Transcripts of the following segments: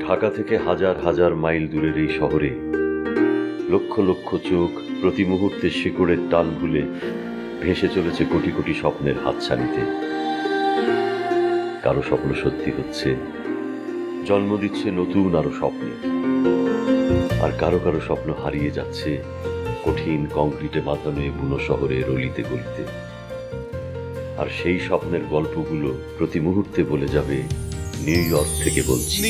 ঢাকা থেকে হাজার হাজার মাইল দূরের এই শহরে লক্ষ লক্ষ চোখ প্রতি মুহূর্তে শিকড়ের টান ভুলে ভেসে চলেছে কোটি কোটি স্বপ্নের হাতছানিতে। কারো স্বপ্ন সত্যি হচ্ছে, জন্ম দিচ্ছে নতুন আরো স্বপ্নে, আর কারো কারো স্বপ্ন হারিয়ে যাচ্ছে কঠিন কংক্রিটে বাঁধানো এ বুনো শহরের অলিতে গলিতে। আর সেই স্বপ্নের গল্পগুলো প্রতি মুহূর্তে বলে যাবে নিউ ইয়র্ক থেকে বলছি।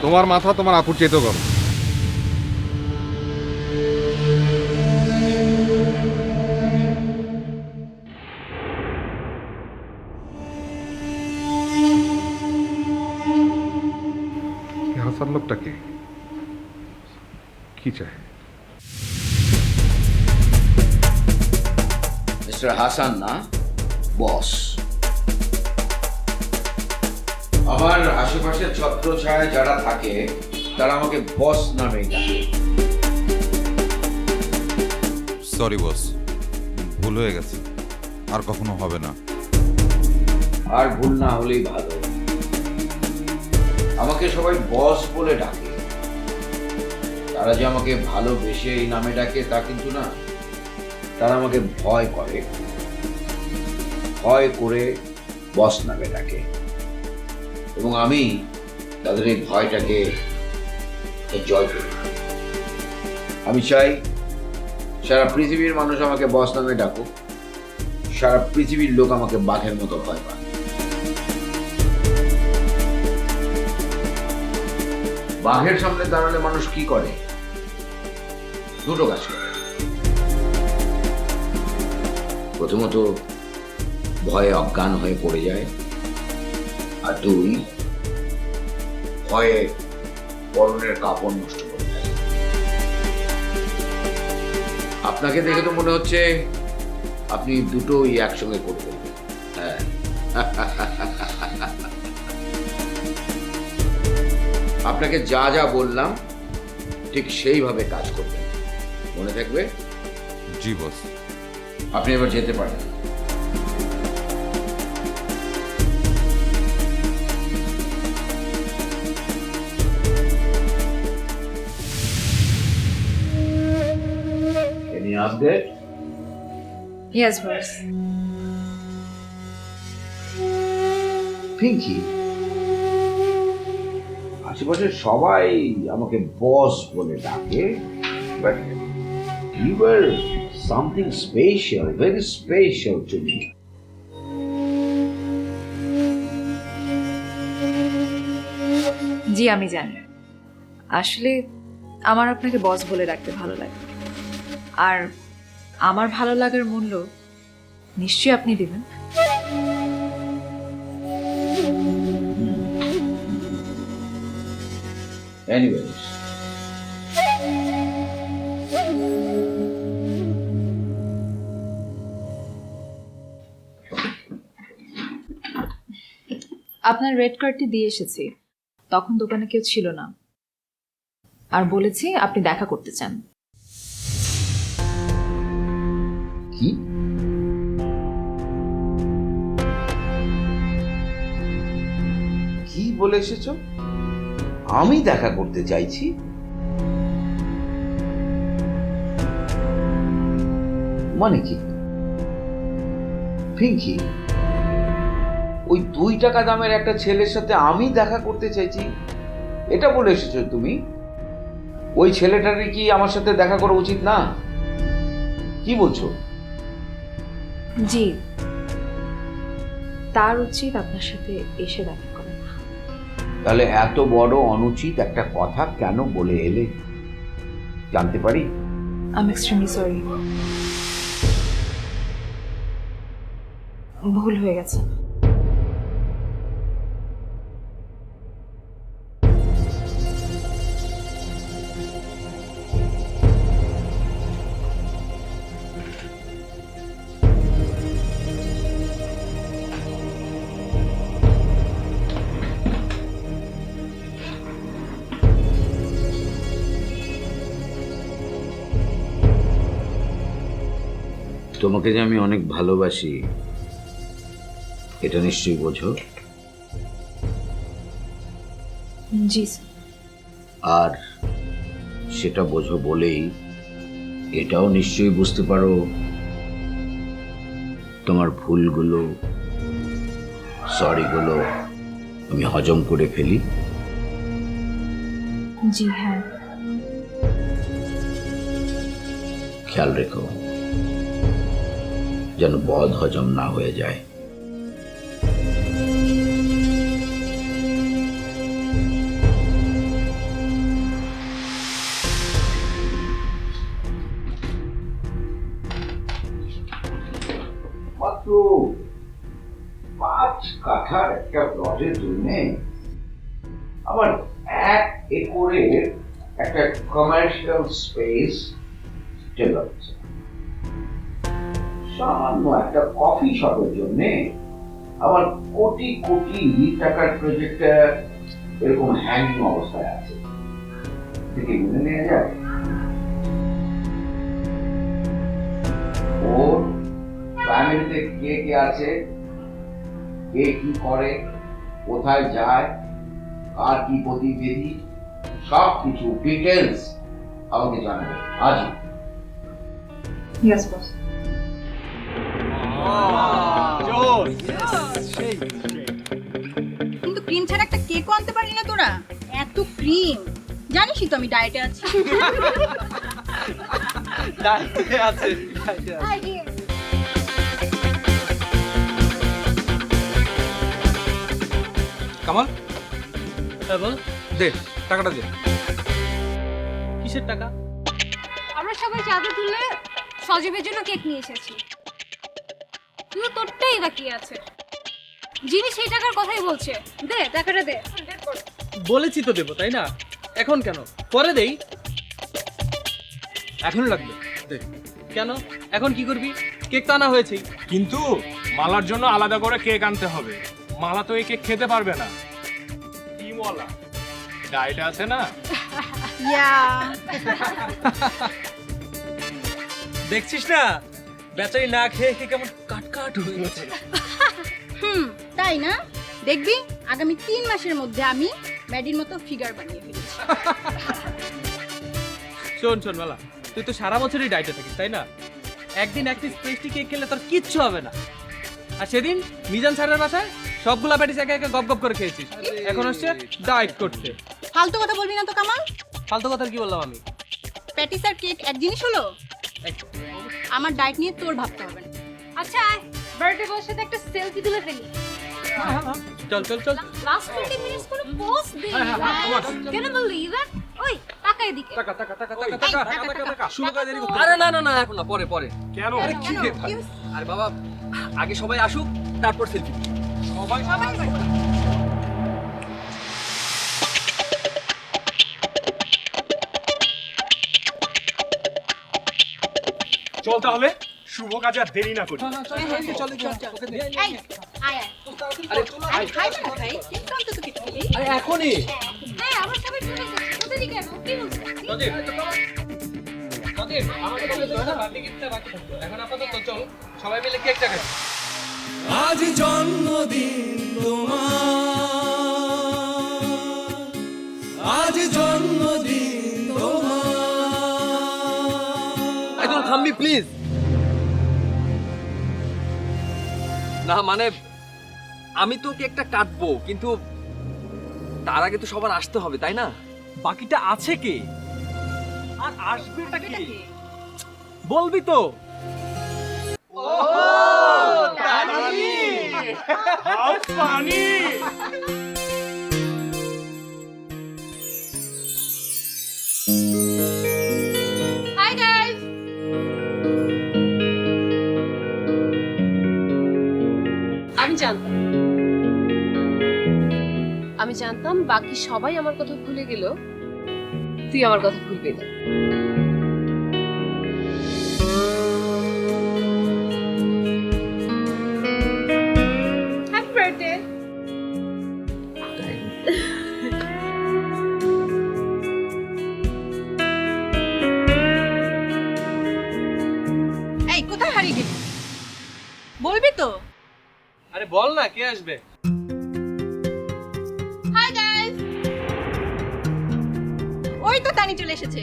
তোমার মাথা তোমার আপুর চেতো করো। হাসান লোকটা কে? কি চায়? মিস্টার হাসান না, বস। আমার আশেপাশের ছত্রছায়ায় যারা থাকে তারা আমাকে বস নামেই ডাকে। সরি বস, ভুল হয়ে গেছে, আর কখনো হবে না। আর ভুল না হলেই ভালো। আমাকে সবাই বস বলে ডাকে। তারা যে আমাকে ভালোবেসে এই নামে ডাকে তা কিন্তু না। তারা আমাকে ভয় করে, ভয় করে বস নামে ডাকে, এবং আমি তাদের এই ভয়টাকে জয় করি। আমি চাই সারা পৃথিবীর মানুষ আমাকে বস নামে ডাকুক, সারা পৃথিবীর লোক আমাকে বাঘের মতো ভয় পায়। বাঘের সামনে দাঁড়ালে মানুষ কি করে? দুটো কাজ করে। প্রথমত ভয়ে অজ্ঞান হয়ে পড়ে যায়, আর দুই, ভয়ে পরনের কাপড় নষ্ট করে দেয়। আপনাকে দেখে তো মনে হচ্ছে আপনি দুটোই একসঙ্গে করতে পারবেন। হ্যাঁ, আপনাকে যা যা বললাম ঠিক সেইভাবে কাজ করবেন, মনে থাকবে? জি বস। আপনি এবার যেতে পারেন। Any update? Yes, boss. Pinki, আশেপাশে সবাই আমাকে বস বলে ডাকে, but you are something special, very special to me. জি, আমি জানি। আসলে আমার আপনাকে বস বলে ডাকতে ভালো লাগে, আর আমার ভালো লাগার মূল্য নিশ্চয়ই আপনি দিবেন। Anyways, আপনার রেড কার্ডটি দিয়ে এসেছি। তখন দোকানে কেউ ছিল না, আর বলেছি আপনি দেখা করতে চান। কি? কি বলে এসেছো? আমি দেখা করতে চাইছি? মানে কি? পিঙ্কি, ওই 2 টাকা দামের একটা ছেলের সাথে আমি দেখা করতে চাইছি, এটা বলে এসেছো তুমি? ওই ছেলেটার কি আমার সাথে দেখা করা উচিত না? কি বলছো? জি, তার উচিত আপনার সাথে এসে দেখা করা। তাহলে এত বড় অনুচিত একটা কথা কেন বলে এলে জানতে পারি? I'm extremely sorry. ভুল হয়ে গেছে। তোমাকে যে আমি অনেক ভালোবাসি এটা নিশ্চয়ই বোঝো। জি স্যার। আর সেটা বোঝো বলেই এটাও নিশ্চয়ই বুঝতে পারো তোমার ভুলগুলো, সরিগুলো আমি হজম করে ফেলি। জি হ্যাঁ। খেয়াল রেখো যেন বদ হজম না হয়ে যায়। মাত্র 5 কাঠার একটা প্লটের জন্য আমার 1 একরের একটা কমার্শিয়াল স্পেস ডেভেলপ হচ্ছে। সামান্য একটা কফি শপের জন্য আমার কোটি কোটি টাকার প্রজেক্টটা এরকম হ্যাঙ্গিং অবস্থায় আছে, থেকে মেনে নেওয়া যায়? ওর ফ্যামিলিতে কে কে আছে, কে কি করে, কোথায় যায়, কার কি গতিবিধি, সব কিছু ডিটেলস আমাকে জানাবে আজই। Yes boss. কিন্তু ক্রিম ছাড়া একটা কেকও আনতে পারি না তোরা? এত ক্রিম! জানিসই তো আমি ডায়েটে আছি। কামাল, হ্যাঁ বল, দে টাকাটা দে। কিসের টাকা? আমরা সবাই চাঁদা তুলে সজীবের জন্য কেক নিয়ে এসেছি। তুই তোরটাই বাকি আছে। যিনি সেই টাকার কথাই বলছে, দে টাকাটা দে। বলেছি তো দেবো, তাই না? এখন কেন? পরে দেই। এখন লাগবে, দে। কেন? এখন কি করবি? কেক তো আনা হয়েছেই। কিন্তু মালার জন্য আলাদা করে কেক আনতে হবে। মালা তো এই কেক খেতে পারবে না। কি মালা? ডায়েটে আছে না? ইয়া, দেখছিস না, বেচারি না খেয়ে খেয়ে কেমন কাটকাট হয়ে গেছে। তাই না? দেখবি আগামী 3 মাসের মধ্যে আমি ম্যাডির মতো ফিগার বানিয়ে ফেলেছি। শোন শোন মালা, তুই তো সারা বছরই ডায়েটে থাকিস, তাই না? একদিন একটা স্পেশালি কেক খেলে তোর কিচ্ছু হবে না। আর সেদিন মিজান স্যারের বাসায় সবগুলা প্যাটিস একে একে গপ গপ করে খেয়েছিস। এখন হচ্ছে ডায়েট করতে। ফালতু কথা বলবি না তো কামাল। ফালতু কথা কি বললাম আমি? প্যাটিস আর কেক এক জিনিস হলো? আমার ডায়েট নিয়ে তোর ভাবতে হবে না। আচ্ছা বার্থডে বয়ের সাথে একটা সেলফি তুলে ফেলি। চল চল চল। লাস্ট 20 মিনিটস কোনো পোস্ট দিই। কেন বিলিভ ইট? ওই টাকা এদিকে। টাকা টাকা টাকা টাকা টাকা টাকা টাকা। শুরু করে দেরি করতে। আরে না না না, এখন না, পরে পরে। কেন? আরে কি রে ভাই? আরে বাবা, আগে সবাই আসুক, তারপর সেলফি। সবাই চল তাহলে শুভ কাজে আর দেরি না করি। এই, আয় আয়। আরে খাইবে না ভাই? কেক তো অন্তত কেটে খেলি। আরে এখনই। হ্যাঁ আমরা সবাই চলে যাচ্ছি। কোথায় কেন? কি বলছিস? সজীব, সজীব, আমাকে বলে দাও না, বাকি কেকটা বাকি থাকতো। এখন আপাতত চল, সবাই মিলে কেকটা খাই। আজ জন্মদিন তোমার, আজ জন্মদিন তোমার। এই তোর থামবি প্লিজ। না মানে আমি তো কেকটা কাটবো, কিন্তু তার আগে তো সবার আসতে হবে, তাই না? বাকিটা আছে কে? আর আসবেটা কে? বলবি তো? How funny! Hi guys. আমি জানতাম বাকি সবাই আমার কথা ভুলে গেল, তুই আমার কথা ভুলবি না। Happy birthday. এই কোথায়? হারিয়ে গেলি? বলবি তো? আরে বল না, কে আসবে? হাই গাইস, ওই তো তানি চলে এসেছে।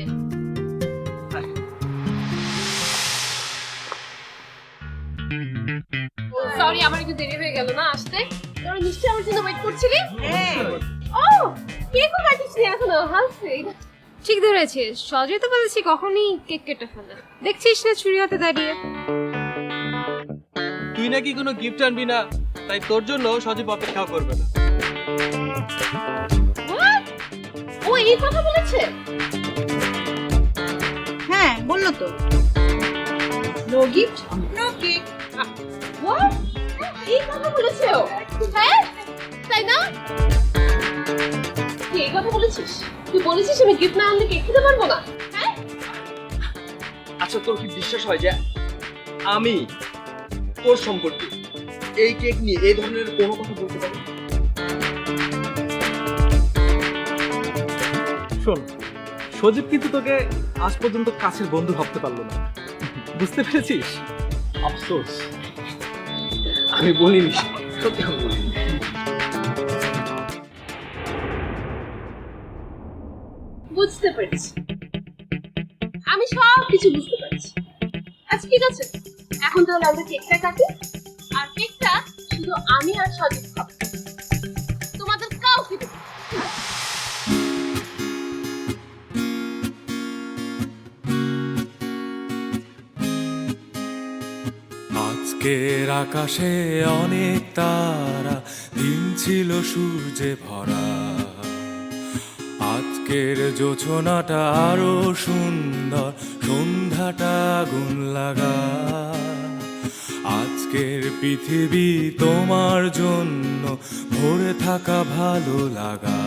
সরি, আমার একটু দেরি হয়ে গেল না আসতে। তোরা নিশ্চয়ই আমার জন্য ওয়েট করছিলি? হ্যাঁ। ও, কেকও কাটিস নি এখনো? হাসছে। ঠিক ধরেছিস, সজয় তো বলেছি কখনই কেক কেটে ফেলে। দেখছিস না চুরি হাতে দাঁড়িয়ে। তুই নাকি কোনো গিফট আনবি না, তাই তোর জন্য সজীব অপেক্ষা করবে না। What? ও এই কথা বলেছে? হ্যাঁ, বললো তো। No gift, no cake. What? এই কথা বলেছে ও? হ্যাঁ, তাই না? তুই এই কথা বলেছিস? তুই বলেছিস আমি গিফট না আনলে কেক খেতে পারবো না? হ্যাঁ? আচ্ছা, তোর কি বিশ্বাস হয় যে আমি তোর সম্পর্কে এই কেক নিয়ে এই ধরনের কোনো কথা বলতে পারি? শোন, সজীব কিন্তু তোকে আজ পর্যন্ত কাছের বন্ধু ভাবতে পারলো না, বুঝতে পেরেছিস? আফসোস আমি বলিনি, সত্যি আমি বলিনি। বুঝতে পেরেছি, আমি সব কিছু বুঝতে পারছি। আচ্ছা ঠিক আছে, এখন তাহলে আমরা কেকটা কাটি, আর কেকটা শুধু আমি আর সজীব খাবো, তোমাদের কাউকে দেবো না। আজকের আকাশে অনেক তারা, দিন ছিল সূর্যে ভরা। আজকের জোছনাটা আরো সুন্দর, সন্ধ্যাটা আগুন লাগা। আজকের পৃথিবী তোমার জন্য ভরে থাকা ভালো লাগা।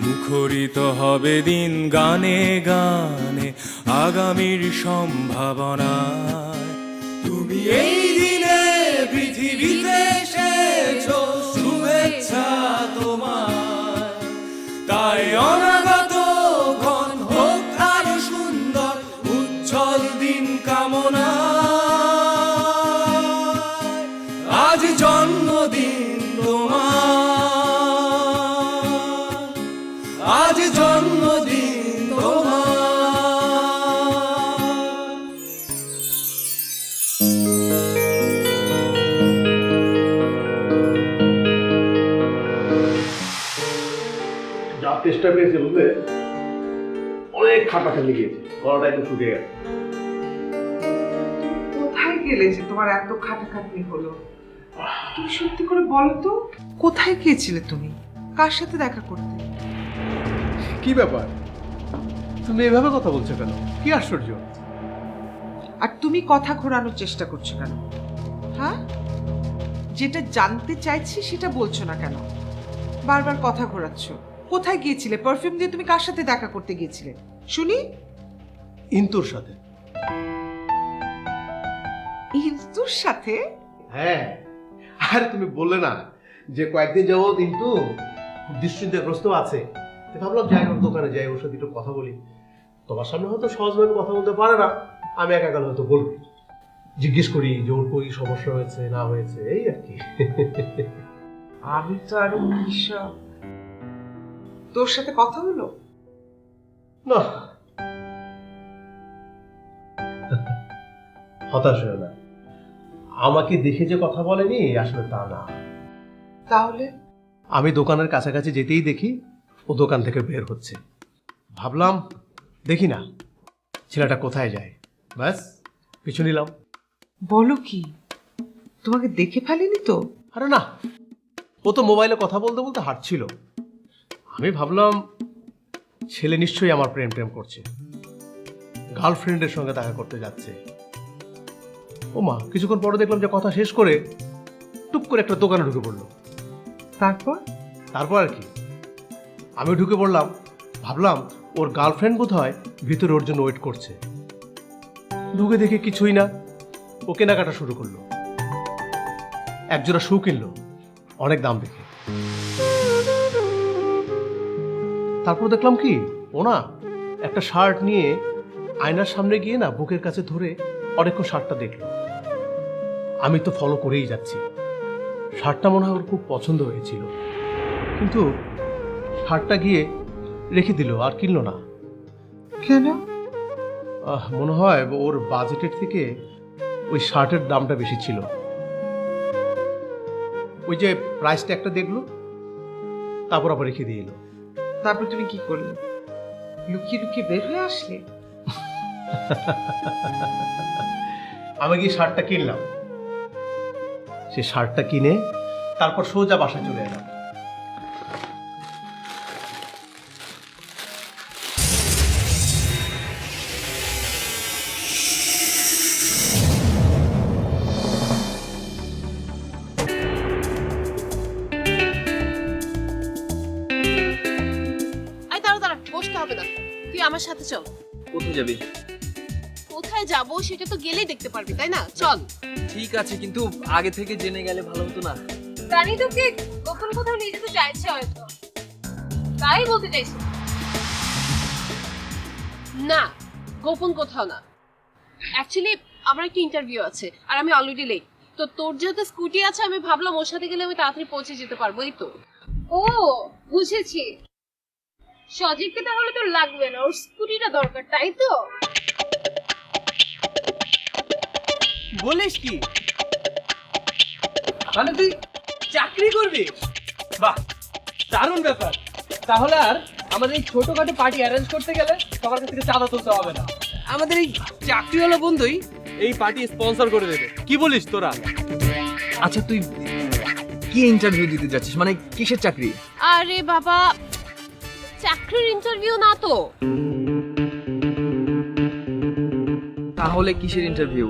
মুখরিত হবে দিন গানে গানে, আগামীর সম্ভাবনায়। তুমি এই দিনে পৃথিবীতে এসেছো, শুভেচ্ছা তোমার। তাই অনাগত ক্ষণ হোক আরো সুন্দর, উজ্জ্বল দিন কামনা। আজ জন্মদিন তোমার, আজ জন্মদিন তোমার। যা চেষ্টা পেয়েছে বুঝলে, অনেক খাটাখাটি গিয়েছে, গলাটা একটু শুকিয়ে গেছে। কোথায় গেলে যে তোমার এত খাটাখাটনি হলো? তুমি সত্যি করে বলো তো, কোথায় গিয়েছিলে তুমি? কার সাথে দেখা করতে? কি ব্যাপার, তুমি এভাবে কথা বলছো কেন? কি আশ্চর্য! আর তুমি কথা ঘোরানোর চেষ্টা করছো কেন? হ্যাঁ, যেটা জানতে চাইছি সেটা বলছো না কেন? বারবার কথা ঘোরাচ্ছ। কোথায় গিয়েছিলে? পারফিউম দিয়ে তুমি কার সাথে দেখা করতে গিয়েছিলে শুনি? ইন্তুর সাথে। ইন্তুর সাথে? হ্যাঁ, আরে তুমি বললে না যে কয়েকদিন যাবত ইন্তু দুশ্চিন্তাগ্রস্ত আছে, ভাবলাম যাই ওর দোকানে যাই, ওর সাথে একটু কথা বলি। তোমার সামনে হয়তো সহজভাবে কথা বলতে পারে না, আমি একা গেলে হয়তো বলবো, জিজ্ঞেস করি যে ওর কই সমস্যা হয়েছে না হয়েছে, এই আর কি। আমি তো আরো হিসাব। তোর সাথে কথা হলো না? হতাশ হয়ে না, আমাকে দেখে যে কথা বলেনি আসলে তা না। তাহলে? আমি দোকানের কাছাকাছি যেতেই দেখি ও দোকান থেকে বের হচ্ছে। ভাবলাম দেখি না ছেলেটা কোথায় যায়, ব্যাস পিছু নিলাম। বলো কি, তোমাকে দেখে ফেলেনি তো? আরে না, ও তো মোবাইলে কথা বলতে বলতে হাঁটছিল। আমি ভাবলাম ছেলে নিশ্চয়ই আমার প্রেম প্রেম করছে, গার্লফ্রেন্ডের সঙ্গে দেখা করতে যাচ্ছে। ও মা, কিছুক্ষণ পরে দেখলাম যে কথা শেষ করে টুপ করে একটা দোকানে ঢুকে পড়লো। তারপর? তারপর আর কি, আমি ঢুকে পড়লাম, ভাবলাম ওর গার্লফ্রেন্ড বোধহয় ভিতরে ওর জন্য ওয়েট করছে। ঢুকে দেখে কিছুই না, ও কেনাকাটা শুরু করলো। একজোড়া শু কিনলো, অনেক দাম দেখে। তারপর দেখলাম কি, ও না একটা শার্ট নিয়ে আয়নার সামনে গিয়ে না বুকের কাছে ধরে অনেকক্ষণ শার্টটা দেখলো। আমি তো ফলো করেই যাচ্ছি। শার্টটা মনে হয় ওর খুব পছন্দ হয়েছিল, কিন্তু শার্টটা গিয়ে রেখে দিল, আর কিনলো না। কেন? মনে হয় ওর বাজেটের থেকে ওই শার্টের দামটা বেশি ছিল। ওই যে প্রাইস ট্যাগটা দেখলো, তারপর আবার রেখে দিয়ে এলো। তারপর তুমি কি করলে? লুকিয়ে লুকিয়ে বের হয়ে আসলে? আমি গিয়ে শার্টটা কিনলাম। সে শার্টটা কিনে তারপর সোজা বাসায় চলে এলাম। আই দাঁড়া দাঁড়া, বসতে হবে না, তুই আমার সাথে চল। কোথায় যাবি? কোথায় যাব সেটা তো গেলেই দেখতে পারবি, তাই না? চল। ঠিক আছে, কিন্তু আগে থেকে জেনে গেলে ভালো হতো না? রানী তোকে গোপন কোথাও নিয়ে যেতে চাইছে হয়তো, তাই বলতে চাইছি। না, গোপন কোথাও না। অ্যাকচুয়ালি আমার একটা ইন্টারভিউ আছে আর আমি অলরেডি লেট। তো তোর যেহেতু স্কুটি আছে, আমি ভাবলাম ওর সাথে গেলে আমি তাড়াতাড়ি পৌঁছে যেতে পারবো। এই তো। ও বুঝেছি, সজীবকে তাহলে তোর লাগবে না, ওর স্কুটিটা দরকার, তাই তো? বলিস কি? মানে তুই চাকরি করবি? বাহ, দারুণ ব্যাপার। তাহলে আর আমাদের এই ছোটখাটো পার্টি অ্যারেঞ্জ করতে গেলে সবার কাছ থেকে চাঁদা তুলতে হবে না। আমাদের এই চাকরিওয়ালা বন্ধুই এই পার্টি স্পন্সর করে দেবে। কি বলিস তোরা? আচ্ছা, তুই কি ইন্টারভিউ দিতে যাচ্ছিস? মানে কিসের চাকরি? আরে বাবা, চাকরির ইন্টারভিউ না তো। তাহলে কিসের ইন্টারভিউ?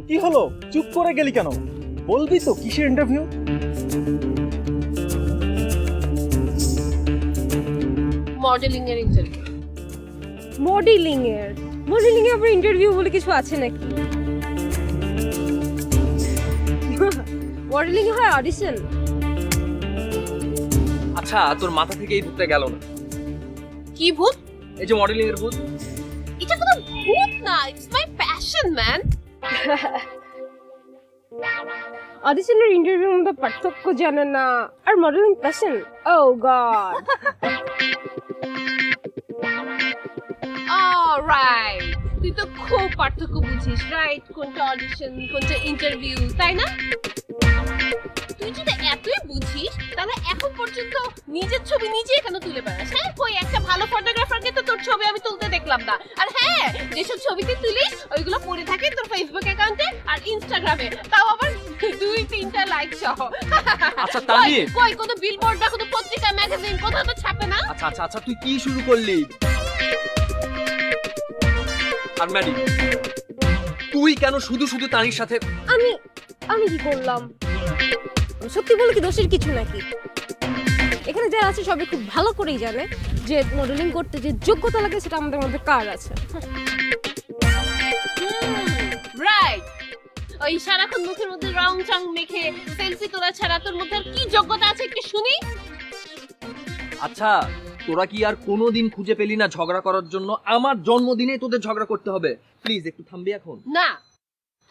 কি হলো, চুপ করে গেলি কেন? বলবি তো কিসের ইন্টারভিউ? মডেলিং এর ইন্টারভিউ। মডেলিং এর? মডেলিং এর আবার ইন্টারভিউ বলে কিছু আছে নাকি? মডেলিং এ হয় অডিশন। আচ্ছা, তোর মাথা থেকে এই ভূতটা গেল না? কি ভূত? এই যে মডেলিং এর ভূত। এটা কোনো ভূত না, ইটস মাই প্যাশন ম্যান। অডিশনের ইন্টারভিউর মধ্যে পার্থক্য জানে না, আর মডেলিং প্যাশন, ও গড। রাইট, তুই তো খুব পার্থক্য বুঝিস, রাইট? কোনটা অডিশন, কোনটা ইন্টারভিউ, তাই না? তুই যদি এতই বুঝিস, তাহলে এখন পর্যন্ত নিজের ছবি নিজে কেন তুলে বেড়াস? হ্যাঁ, কই একটা ভালো ফটোগ্রাফারকে তো তোর ছবি আমি তুলতে দেখলাম না। আর হ্যাঁ, যেসব ছবিতে তুলিস ওইগুলো পড়ে থাকে তোর ফেসবুক অ্যাকাউন্টে আর ইনস্টাগ্রামে, তাও আবার 2-3টা লাইক সহ। আচ্ছা, তানিয়ে কই কোনো বিলবোর্ড বা কোনো পত্রিকা ম্যাগাজিন কোথাও তো ছাপে না। আচ্ছা আচ্ছা আচ্ছা, তুই কি শুরু করলি? আর ম্যাডি, তুই কেন শুধু শুধু তানির সাথে? আমি কি করলাম? সত্যি বলে কি দোষের কিছু নাকি? এখানে যারা আছে সবাই খুব ভালো করেই জানে যে মডেলিং করতে যে যোগ্যতা লাগে সেটা আমাদের মধ্যে কার আছে। রাইট, ওই সারাক্ষণ মুখের মধ্যে রং চং মেখে সেলফি তোলা ছাড়া তোর মধ্যে আর কি যোগ্যতা আছে একটু শুনি। আচ্ছা, তোরা কি আর কোনোদিন খুঁজে পেলি না ঝগড়া করার জন্য? আমার জন্মদিনে তোদের ঝগড়া করতে হবে? প্লিজ একটু থামবি এখন? না,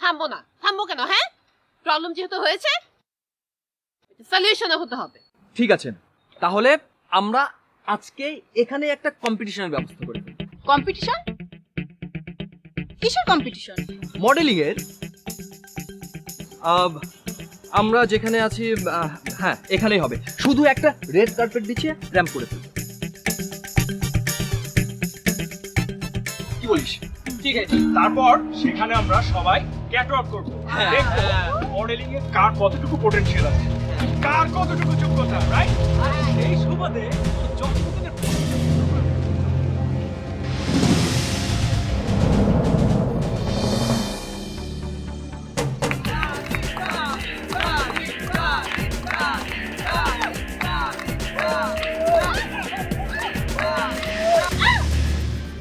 থামবো না। থামবো কেন? হ্যাঁ, প্রবলেম যেহেতু হয়েছে সলিউশন হতে হবে। ঠিক আছে, তাহলে আমরা আজকে এখানে একটা কম্পিটিশনের ব্যবস্থা করি। কম্পিটিশন? কিসের কম্পিটিশন? মডেলিং এর। আমরা যেখানে আছি, হ্যাঁ এখানেই হবে। শুধু একটা রেড কার্পেট বিছিয়ে র্যাম্প করে ফেলবো। কি বলিস? ঠিক আছে, তারপর সেখানে আমরা সবাই ক্যাটওয়াক করব। দেখবো মডেলিং এর কার কতটুকু পটেনশিয়াল আছে, কার কতটুকু যোগ্যতা, রাইট? এই সুবাদে জন্মদিনের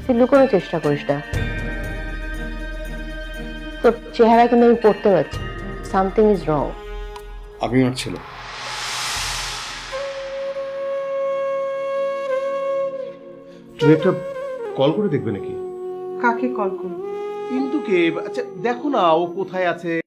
তুই লুকোনোর চেষ্টা করিস না, তোর চেহারা কিন্তু আমি পড়তে পারছি। Something is wrong. আমি আর ছিল। তুমি একটা কল করে দেখবে নাকি? কাকে কল করব? ইন্তুকে, আচ্ছা দেখো না ও কোথায় আছে।